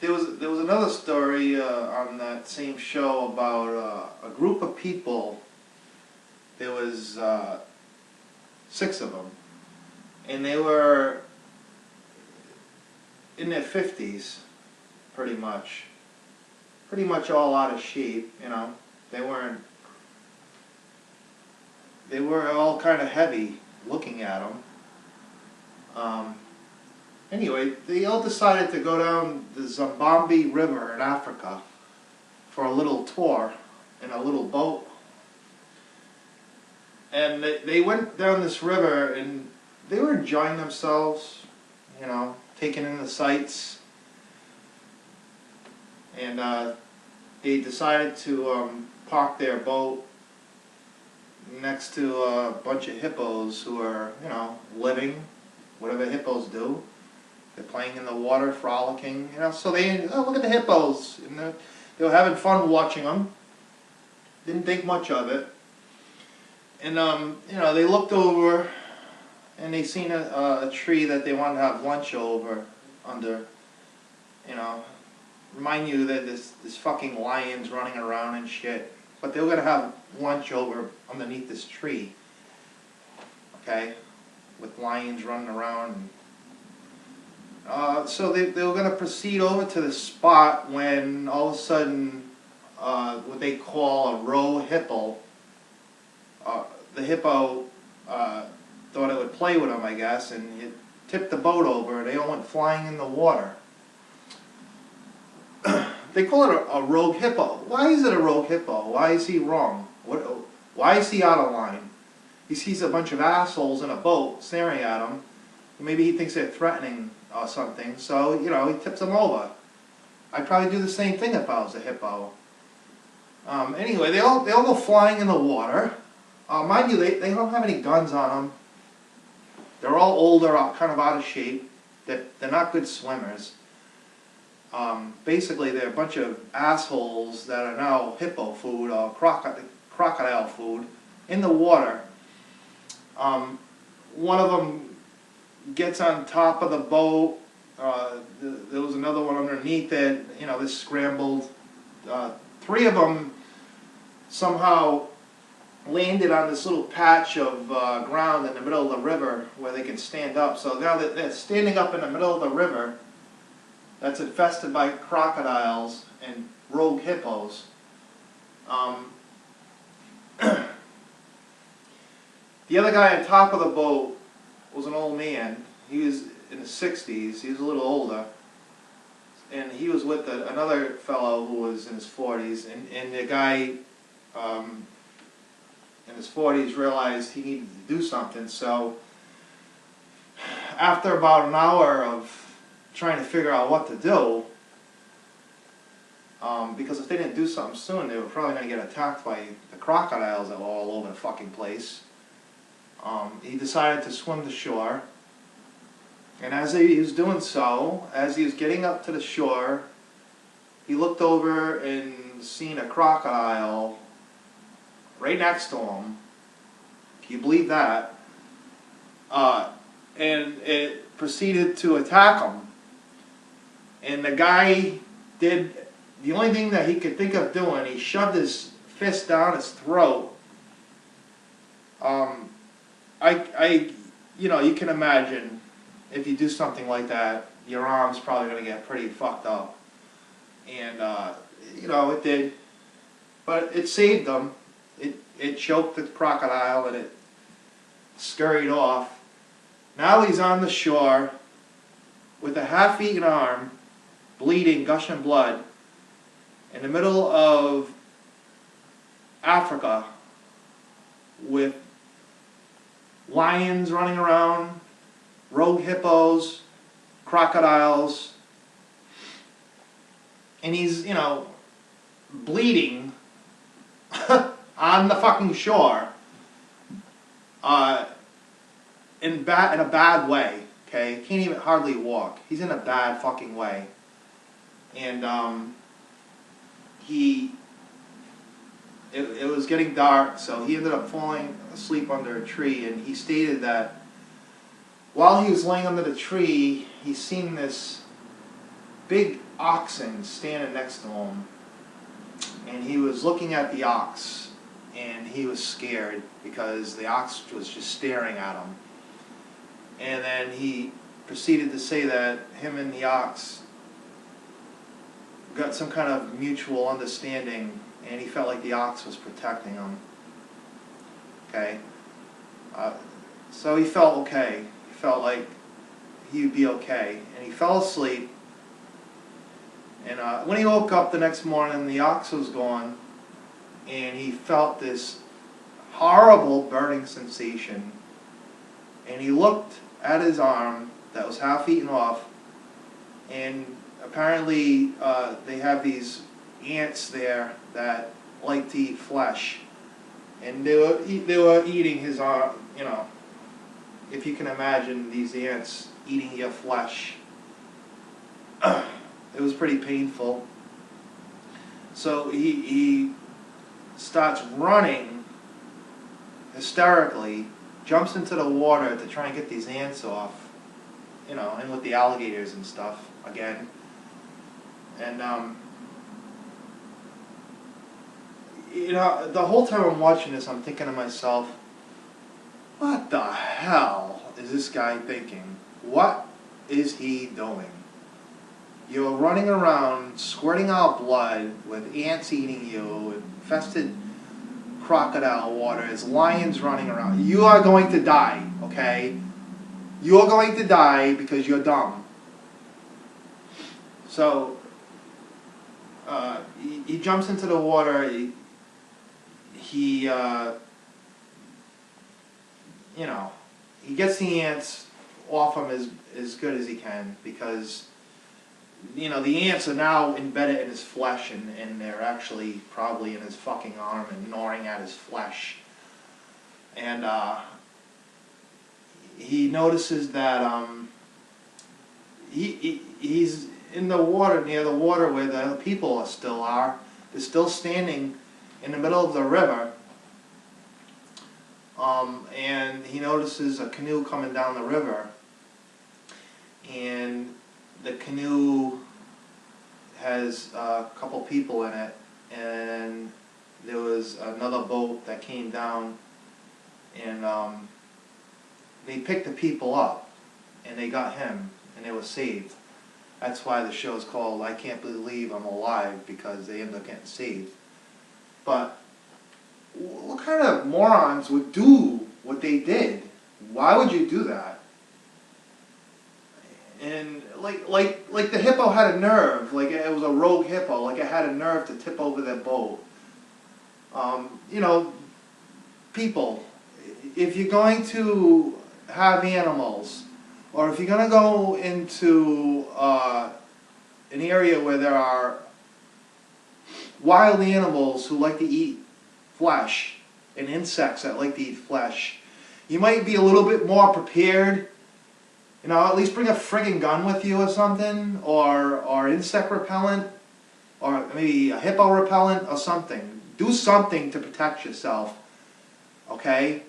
there was another story on that same show about a group of people. There was 6 of them, and they were in their 50s, pretty much all out of shape. You know, they were all kind of heavy looking at them. Anyway, they all decided to go down the Zambezi River in Africa for a little tour in a little boat. And they went down this river and they were enjoying themselves, you know, taking in the sights. And they decided to park their boat next to a bunch of hippos who are, you know, living, whatever hippos do. They're playing in the water, frolicking, you know, so look at the hippos. And they were having fun watching them. Didn't think much of it. And, you know, they looked over and they seen a tree that they wanted to have lunch over under, you know. Remind you that this fucking lions running around and shit. But they were going to have lunch over underneath this tree. Okay? With lions running around. So they were going to proceed over to the spot when all of a sudden what they call a roe hippo, the hippo thought it would play with them, I guess, and it tipped the boat over and they all went flying in the water. They call it a rogue hippo. Why is it a rogue hippo? Why is he wrong? Why is he out of line? He sees a bunch of assholes in a boat staring at him. Maybe he thinks they're threatening or something, so, you know, he tips them over. I'd probably do the same thing if I was a hippo. Anyway, they all go flying in the water. Mind you, they don't have any guns on them. They're all older, kind of out of shape. They're not good swimmers. Basically, they're a bunch of assholes that are now hippo food or crocodile food in the water. One of them gets on top of the boat. There was another one underneath it. You know, this scrambled. 3 of them somehow landed on this little patch of ground in the middle of the river where they can stand up. So now that they're standing up in the middle of the river that's infested by crocodiles and rogue hippos. The other guy on top of the boat was an old man. He was in his 60s. He was a little older. And he was with another fellow who was in his 40s. And the guy in his 40s realized he needed to do something. So after about an hour of trying to figure out what to do, because if they didn't do something soon, they were probably going to get attacked by the crocodiles that were all over the fucking place. He decided to swim to shore, and as he was doing so, as he was getting up to the shore, he looked over and seen a crocodile right next to him. Can you believe that? And it proceeded to attack him. And the guy did the only thing that he could think of doing. He shoved his fist down his throat. You know, you can imagine if you do something like that, your arm's probably going to get pretty fucked up. And, you know, it did. But it saved him. It choked the crocodile and it scurried off. Now he's on the shore with a half-eaten arm, bleeding, gushing blood, in the middle of Africa with lions running around, rogue hippos, crocodiles, and he's, you know, bleeding on the fucking shore in a bad way. Okay, can't even hardly walk. He's in a bad fucking way, and it was getting dark, so he ended up falling asleep under a tree, and he stated that while he was laying under the tree, he seen this big oxen standing next to him, and he was looking at the ox, and he was scared because the ox was just staring at him. And then he proceeded to say that him and the ox got some kind of mutual understanding, and he felt like the ox was protecting him. Okay? So he felt okay. He felt like he would be okay. And he fell asleep. And when he woke up the next morning, the ox was gone, and he felt this horrible burning sensation. And he looked at his arm that was half eaten off, and apparently they have these ants there that like to eat flesh, and they were eating his arm. You know, if you can imagine these ants eating your flesh. It was pretty painful. So he starts running hysterically, jumps into the water to try and get these ants off, you know, and with the alligators and stuff again. And you know, the whole time I'm watching this, I'm thinking to myself, what the hell is this guy thinking? What is he doing? You're running around, squirting out blood, with ants eating you, infested crocodile waters, lions running around. You are going to die, okay? You are going to die because you're dumb. So, he jumps into the water. He you know, he gets the ants off him as good as he can, because, you know, the ants are now embedded in his flesh, and they're actually probably in his fucking arm and gnawing at his flesh. And he notices that he's in the water, near the water where the people still are. They're still standing in the middle of the river. And he notices a canoe coming down the river, and the canoe has a couple people in it, and there was another boat that came down, and they picked the people up, and they got him, and they were saved. That's why the show's called I Can't Believe I'm Alive, because they end up getting saved. But what kind of morons would do what they did? Why would you do that? And like the hippo had a nerve, like it was a rogue hippo, like it had a nerve to tip over their boat. You know, people, if you're going to have animals, or if you're going to go into an area where there are wild animals who like to eat flesh, and insects that like to eat flesh, you might be a little bit more prepared. You know, at least bring a friggin' gun with you or something, or insect repellent, or maybe a hippo repellent or something. Do something to protect yourself, okay?